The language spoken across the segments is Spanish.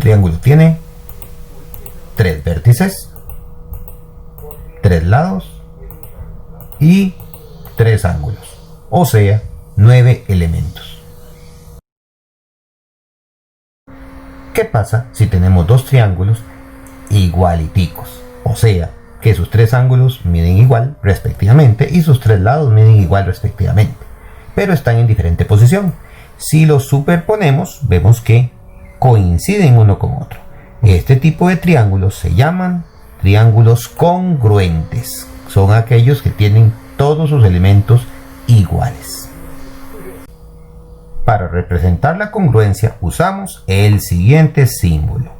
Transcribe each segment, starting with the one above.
Un triángulo tiene 3 vértices, 3 lados y 3 ángulos, o sea, 9 elementos. ¿Qué pasa si tenemos dos triángulos igualiticos? O sea, que sus 3 ángulos miden igual respectivamente y sus 3 lados miden igual respectivamente, pero están en diferente posición. Si los superponemos, vemos que coinciden uno con otro. Este tipo de triángulos se llaman triángulos congruentes. Son aquellos que tienen todos sus elementos iguales. Para representar la congruencia usamos el siguiente símbolo.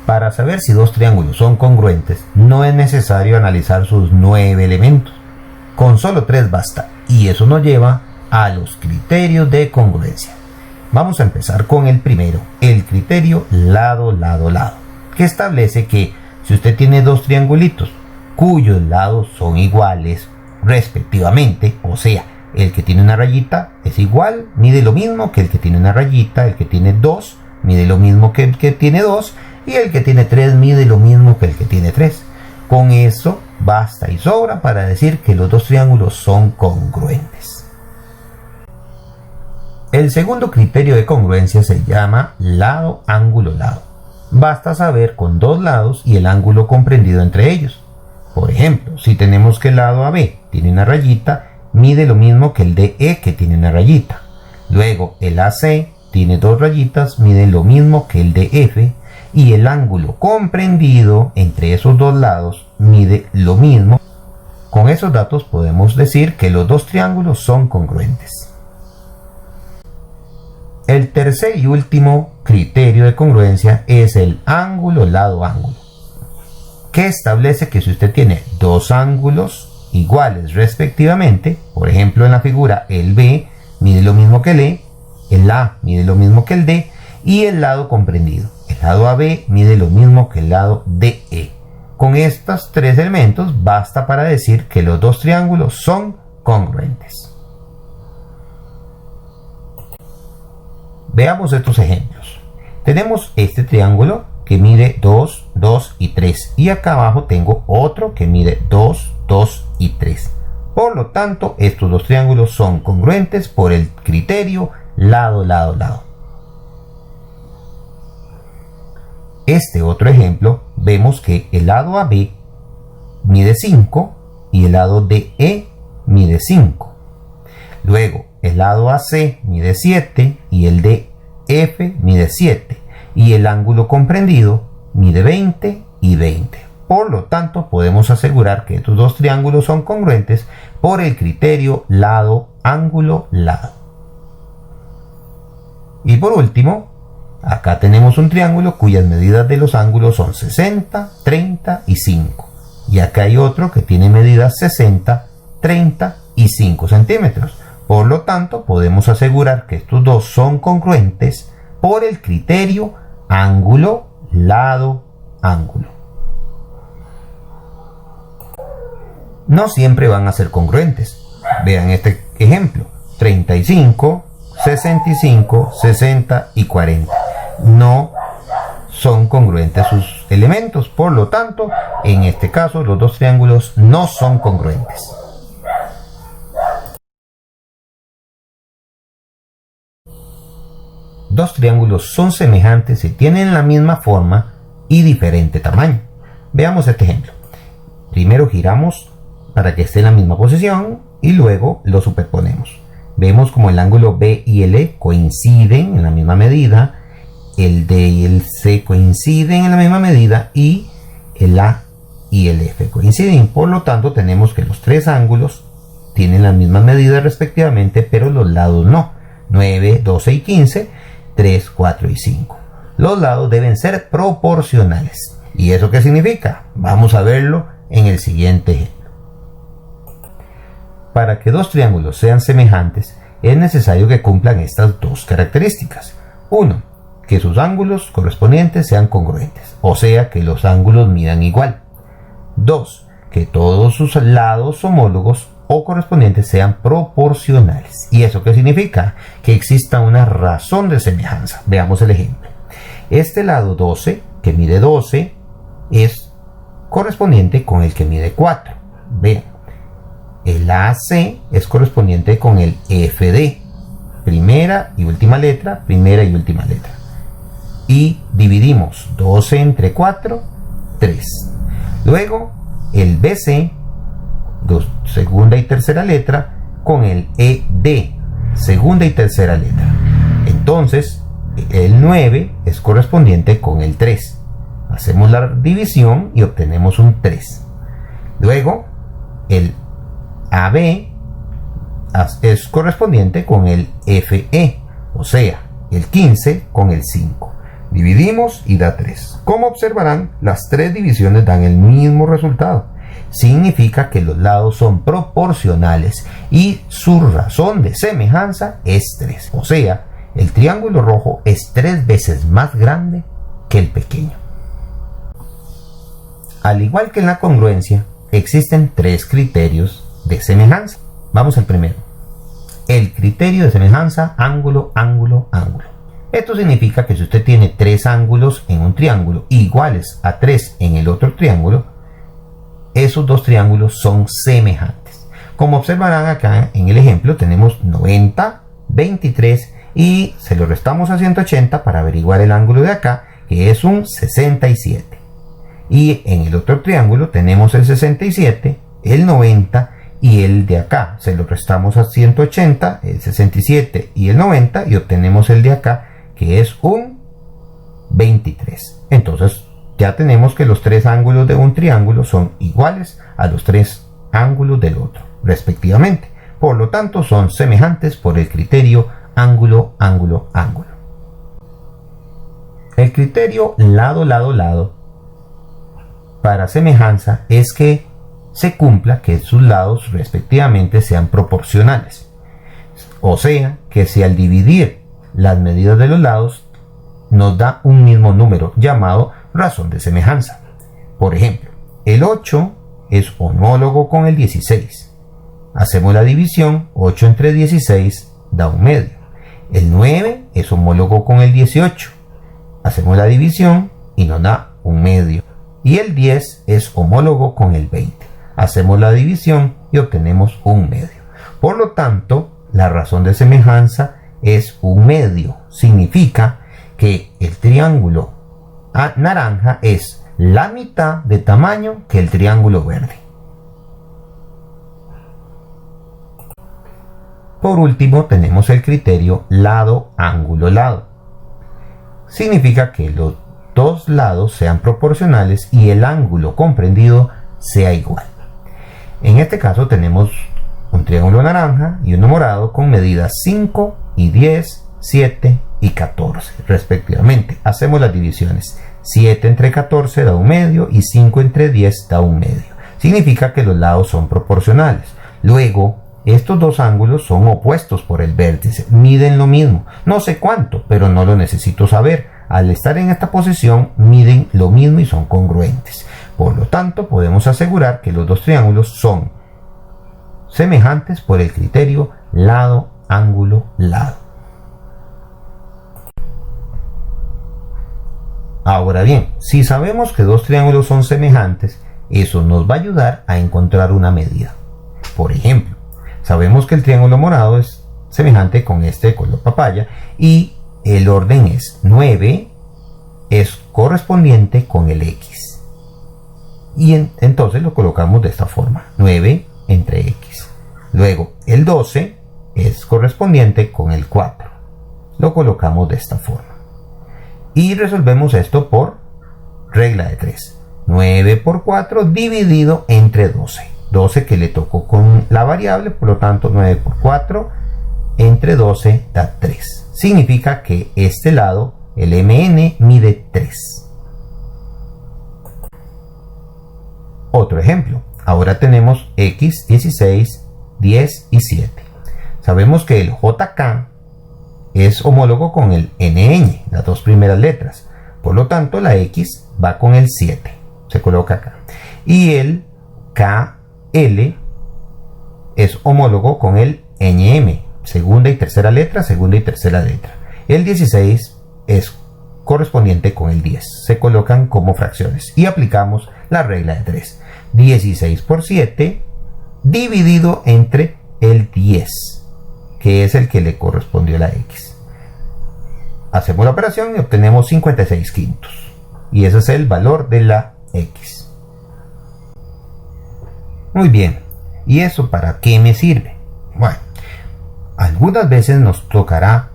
Para saber si dos triángulos son congruentes, no es necesario analizar sus 9 elementos. Con solo 3 basta, y eso nos lleva a los criterios de congruencia. Vamos a empezar con el primero, el criterio lado, lado, lado, que establece que si usted tiene dos triangulitos cuyos lados son iguales respectivamente, o sea, el que tiene una rayita es igual, mide lo mismo que el que tiene una rayita, el que tiene 2 mide lo mismo que el que tiene 2, y el que tiene 3 mide lo mismo que el que tiene 3. Con eso basta y sobra para decir que los dos triángulos son congruentes. El segundo criterio de congruencia se llama lado, ángulo, lado. Basta saber con dos lados y el ángulo comprendido entre ellos. Por ejemplo, si tenemos que el lado AB tiene una rayita, mide lo mismo que el DE que tiene una rayita. Luego el AC tiene 2 rayitas, mide lo mismo que el DF, y el ángulo comprendido entre esos dos lados mide lo mismo. Con esos datos podemos decir que los dos triángulos son congruentes. El tercer y último criterio de congruencia es el ángulo lado-ángulo, que establece que si usted tiene dos ángulos iguales respectivamente, por ejemplo en la figura el B mide lo mismo que el E, el A mide lo mismo que el D, y el lado comprendido, el lado AB mide lo mismo que el lado DE. Con estos 3 elementos basta para decir que los dos triángulos son congruentes. Veamos estos ejemplos. Tenemos este triángulo que mide 2, 2 y 3, y acá abajo tengo otro que mide 2, 2 y 3. Por lo tanto, estos dos triángulos son congruentes por el criterio lado, lado, lado. Este otro ejemplo, vemos que el lado AB mide 5 y el lado DE mide 5. Luego, el lado AC mide 7 y el DF mide 7. Y el ángulo comprendido mide 20 y 20. Por lo tanto, podemos asegurar que estos dos triángulos son congruentes por el criterio lado, ángulo, lado. Y por último, acá tenemos un triángulo cuyas medidas de los ángulos son 60, 30 y 5. Y acá hay otro que tiene medidas 60, 30 y 5 centímetros. Por lo tanto, podemos asegurar que estos dos son congruentes por el criterio ángulo, lado, ángulo. No siempre van a ser congruentes. Vean este ejemplo: 35, 65, 60 y 40. No son congruentes sus elementos, por lo tanto, en este caso los dos triángulos no son congruentes. Dos triángulos son semejantes y tienen la misma forma y diferente tamaño. Veamos este ejemplo. Primero giramos para que esté en la misma posición y luego lo superponemos. Vemos como el ángulo B y el E coinciden en la misma medida, el D y el C coinciden en la misma medida y el A y el F coinciden. Por lo tanto, tenemos que los tres ángulos tienen las mismas medidas respectivamente, pero los lados no. 9, 12 y 15, 3, 4 y 5. Los lados deben ser proporcionales. ¿Y eso qué significa? Vamos a verlo en el siguiente ejemplo. Para que dos triángulos sean semejantes, es necesario que cumplan estas dos características. 1. Que sus ángulos correspondientes sean congruentes, o sea, que los ángulos midan igual. 2. Que todos sus lados homólogos o correspondientes sean proporcionales. ¿Y eso qué significa? Que exista una razón de semejanza. Veamos el ejemplo. Este lado 12, que mide 12, es correspondiente con el que mide 4. Vean, el AC es correspondiente con el FD. Primera y última letra, primera y última letra. Y dividimos 12 entre 4, 3. Luego, el BC, segunda y tercera letra, con el ED, segunda y tercera letra. Entonces, el 9 es correspondiente con el 3. Hacemos la división y obtenemos un 3. Luego, el AB es correspondiente con el FE, o sea, el 15 con el 5. Dividimos y da 3. Como observarán, las tres divisiones dan el mismo resultado. Significa que los lados son proporcionales y su razón de semejanza es 3. O sea, el triángulo rojo es 3 veces más grande que el pequeño. Al igual que en la congruencia, existen 3 criterios de semejanza. Vamos al primero. El criterio de semejanza ángulo, ángulo, ángulo. Esto significa que si usted tiene 3 ángulos en un triángulo iguales a 3 en el otro triángulo, esos dos triángulos son semejantes. Como observarán acá en el ejemplo, tenemos 90, 23 y se lo restamos a 180 para averiguar el ángulo de acá, que es un 67. Y en el otro triángulo tenemos el 67, el 90 y el de acá. Se lo restamos a 180, el 67 y el 90 y obtenemos el de acá, que es un 23. Entonces ya tenemos que los 3 ángulos de un triángulo son iguales a los 3 ángulos del otro, respectivamente. Por lo tanto, son semejantes por el criterio ángulo, ángulo, ángulo. El criterio lado, lado, lado para semejanza es que se cumpla que sus lados respectivamente sean proporcionales. O sea, que si al dividir las medidas de los lados nos da un mismo número llamado razón de semejanza. Por ejemplo, el 8 es homólogo con el 16. Hacemos la división, 8 entre 16 da un medio. El 9 es homólogo con el 18. Hacemos la división y nos da un medio. Y el 10 es homólogo con el 20. Hacemos la división y obtenemos un medio. Por lo tanto, la razón de semejanza es un medio. Significa que el triángulo naranja es la mitad de tamaño que el triángulo verde. Por último, tenemos el criterio lado, ángulo, lado. Significa que los dos lados sean proporcionales y el ángulo comprendido sea igual. En este caso tenemos un triángulo naranja y uno morado con medidas 5 y 10, 7 y 14 respectivamente. Hacemos las divisiones. 7 entre 14 da un medio y 5 entre 10 da un medio. Significa que los lados son proporcionales. Luego, estos dos ángulos son opuestos por el vértice. Miden lo mismo. No sé cuánto, pero no lo necesito saber. Al estar en esta posición, miden lo mismo y son congruentes. Por lo tanto, podemos asegurar que los dos triángulos son semejantes por el criterio lado, ángulo, lado. Ahora bien, si sabemos que dos triángulos son semejantes, eso nos va a ayudar a encontrar una medida. Por ejemplo, sabemos que el triángulo morado es semejante con este de color papaya y el orden es 9 es correspondiente con el X. Y entonces lo colocamos de esta forma, 9 entre X. Luego el 12 es correspondiente con el 4. Lo colocamos de esta forma. Y resolvemos esto por regla de 3. 9 por 4 dividido entre 12. 12 que le tocó con la variable, por lo tanto 9 por 4 entre 12 da 3. Significa que este lado, el MN, mide 3. Otro ejemplo. Ahora tenemos X, 16, 10 y 7. Sabemos que el JK es homólogo con el NN, las dos primeras letras. Por lo tanto, la X va con el 7. Se coloca acá. Y el KL es homólogo con el ñm, segunda y tercera letra, segunda y tercera letra. El 16 es correspondiente con el 10. Se colocan como fracciones y aplicamos la regla de 3. 16 por 7 dividido entre el 10, que es el que le correspondió a la x. Hacemos la operación y obtenemos 56 quintos. Y ese es el valor de la x. Muy bien. ¿Y eso para qué me sirve? Bueno, algunas veces nos tocará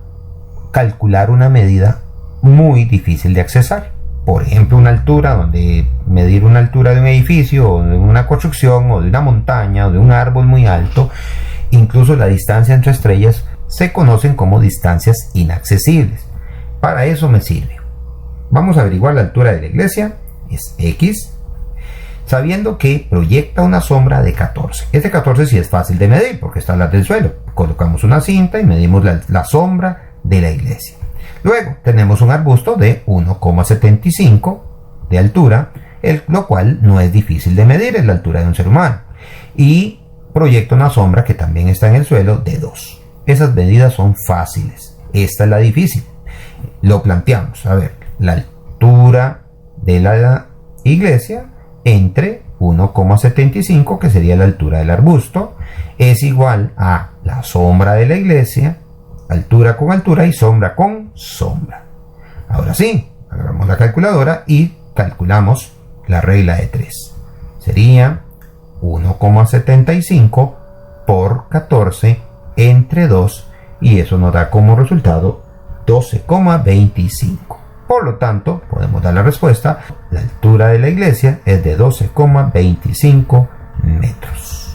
calcular una medida muy difícil de accesar. Por ejemplo, una altura, donde medir una altura de un edificio, o de una construcción, o de una montaña, o de un árbol muy alto. Incluso la distancia entre estrellas se conocen como distancias inaccesibles. Para eso me sirve. Vamos a averiguar la altura de la iglesia, es x, sabiendo que proyecta una sombra de 14. Este 14 sí es fácil de medir porque está a la del suelo. Colocamos una cinta y medimos la sombra de la iglesia. Luego tenemos un arbusto de 1,75 de altura, lo cual no es difícil de medir, es la altura de un ser humano. Y proyecta una sombra que también está en el suelo de 2. Esas medidas son fáciles. Esta es la difícil. Lo planteamos. A ver, la altura de la iglesia entre 1,75, que sería la altura del arbusto, es igual a la sombra de la iglesia, altura con altura y sombra con sombra. Ahora sí, agarramos la calculadora y calculamos la regla de 3. Sería 1,75 por 14 entre 2, y eso nos da como resultado 12,25. Por lo tanto, podemos dar la respuesta. La altura de la iglesia es de 12,25 metros.